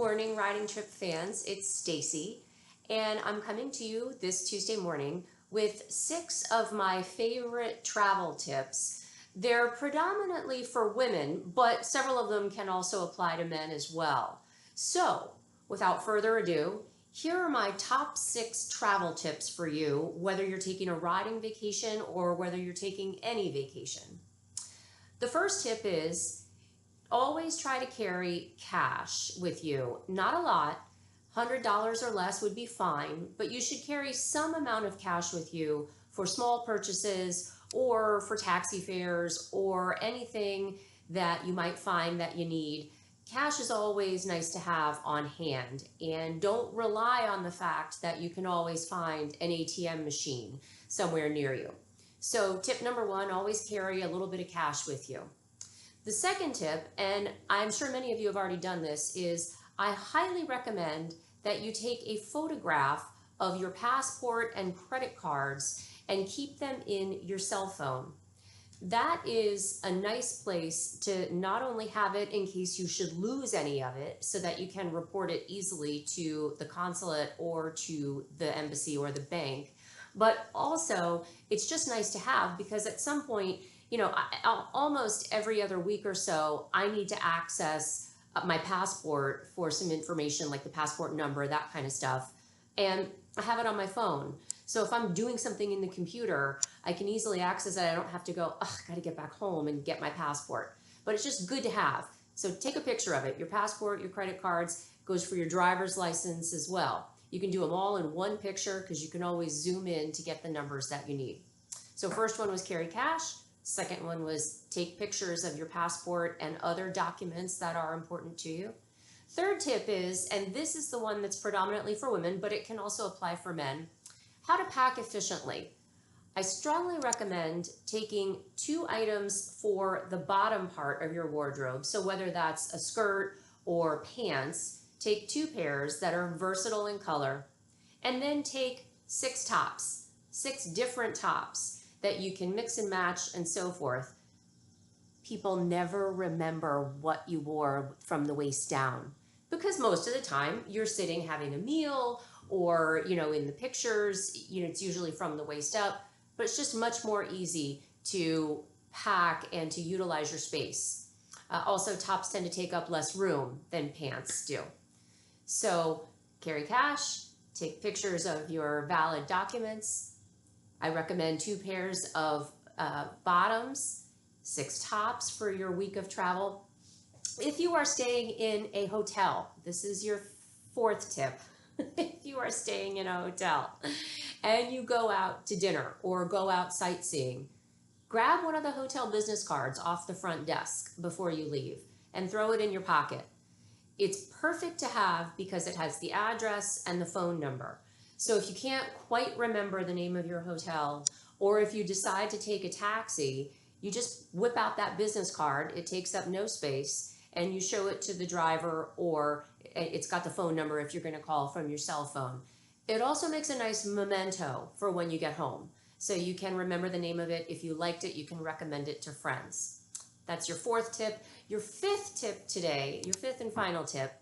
morning, Riding Trip fans. It's Stacey, and I'm coming to you this Tuesday morning with 6 of my favorite travel tips. They're predominantly for women, but several of them can also apply to men as well. So, without further ado, here are my top 6 travel tips for you, whether you're taking a riding vacation or whether you're taking any vacation. The first tip is always try to carry cash with you. Not a lot, $100 or less would be fine, but you should carry some amount of cash with you for small purchases or for taxi fares or anything that you might find that you need. Cash is always nice to have on hand, and don't rely on the fact that you can always find an ATM machine somewhere near you. So tip number 1, always carry a little bit of cash with you. The second tip, and I'm sure many of you have already done this, is I highly recommend that you take a photograph of your passport and credit cards and keep them in your cell phone. That is a nice place to not only have it in case you should lose any of it so that you can report it easily to the consulate or to the embassy or the bank, but also it's just nice to have because at some point, almost every other week or so, I need to access my passport for some information like the passport number, that kind of stuff. And I have it on my phone. So if I'm doing something in the computer, I can easily access it. I don't have to go, I got to get back home and get my passport. But it's just good to have. So take a picture of it. Your passport, your credit cards, goes for your driver's license as well. You can do them all in one picture because you can always zoom in to get the numbers that you need. So first one was carry cash. Second one was take pictures of your passport and other documents that are important to you. Third tip is, and this is the one that's predominantly for women, but it can also apply for men, how to pack efficiently. I strongly recommend taking 2 items for the bottom part of your wardrobe. So whether that's a skirt or pants, take 2 pairs that are versatile in color, and then take 6 tops, 6 different tops that you can mix and match and so forth. People never remember what you wore from the waist down because most of the time you're sitting having a meal or, in the pictures, it's usually from the waist up, but it's just much more easy to pack and to utilize your space. Also, tops tend to take up less room than pants do. So carry cash, take pictures of your valid documents. I recommend 2 pairs of bottoms, 6 tops for your week of travel. If you are staying in a hotel, this is your 4th tip. If you are staying in a hotel and you go out to dinner or go out sightseeing, grab one of the hotel business cards off the front desk before you leave and throw it in your pocket. It's perfect to have because it has the address and the phone number. So if you can't quite remember the name of your hotel, or if you decide to take a taxi, you just whip out that business card. It takes up no space, and you show it to the driver, or it's got the phone number if you're going to call from your cell phone. It also makes a nice memento for when you get home. So you can remember the name of it. If you liked it, you can recommend it to friends. That's your 4th tip. Your 5th tip today, your 5th and final tip,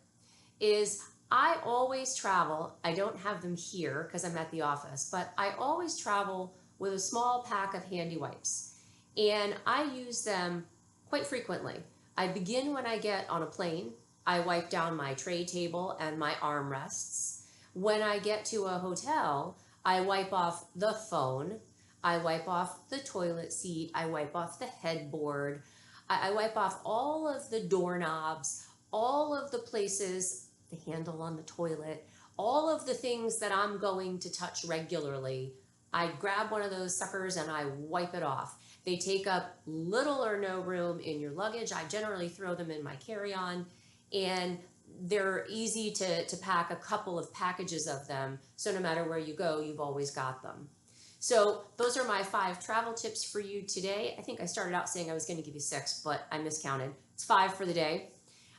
is I always travel. I don't have them here because I'm at the office, but I always travel with a small pack of handy wipes, and I use them quite frequently. I begin when I get on a plane. I wipe down my tray table and my armrests. When I get to a hotel, I wipe off the phone. I wipe off the toilet seat. I wipe off the headboard. I wipe off all of the doorknobs, all of the places, the handle on the toilet, all of the things that I'm going to touch regularly. I grab one of those suckers and I wipe it off. They take up little or no room in your luggage. I generally throw them in my carry-on, and they're easy to pack a couple of packages of them. So no matter where you go, you've always got them. So those are my 5 travel tips for you today. I think I started out saying I was going to give you 6, but I miscounted. It's 5 for the day.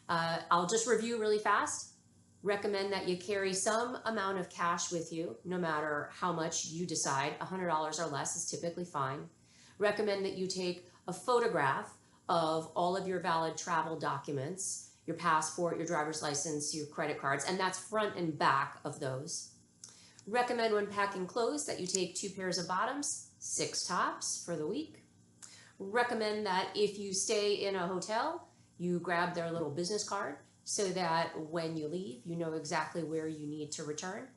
I'll just review really fast. Recommend that you carry some amount of cash with you, no matter how much you decide. $100 or less is typically fine. Recommend that you take a photograph of all of your valid travel documents your passport, your driver's license, your credit cards, and that's front and back of those. Recommend when packing clothes that you take 2 pairs of bottoms, 6 tops for the week. Recommend that if you stay in a hotel, you grab their little business card so that when you leave, you know exactly where you need to return.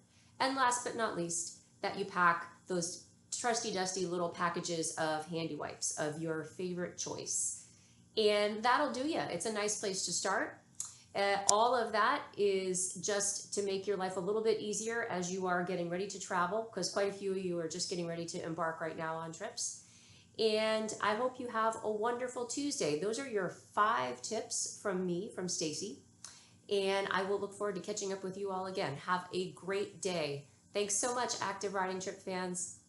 And last but not least, that you pack those trusty dusty little packages of handy wipes of your favorite choice. And that'll do you. It's a nice place to start. All of that is just to make your life a little bit easier as you are getting ready to travel, because quite a few of you are just getting ready to embark right now on trips. And I hope you have a wonderful Tuesday. Those are your 5 tips from me, from Stacey. And I will look forward to catching up with you all again. Have a great day. Thanks so much, Active Riding Trip fans.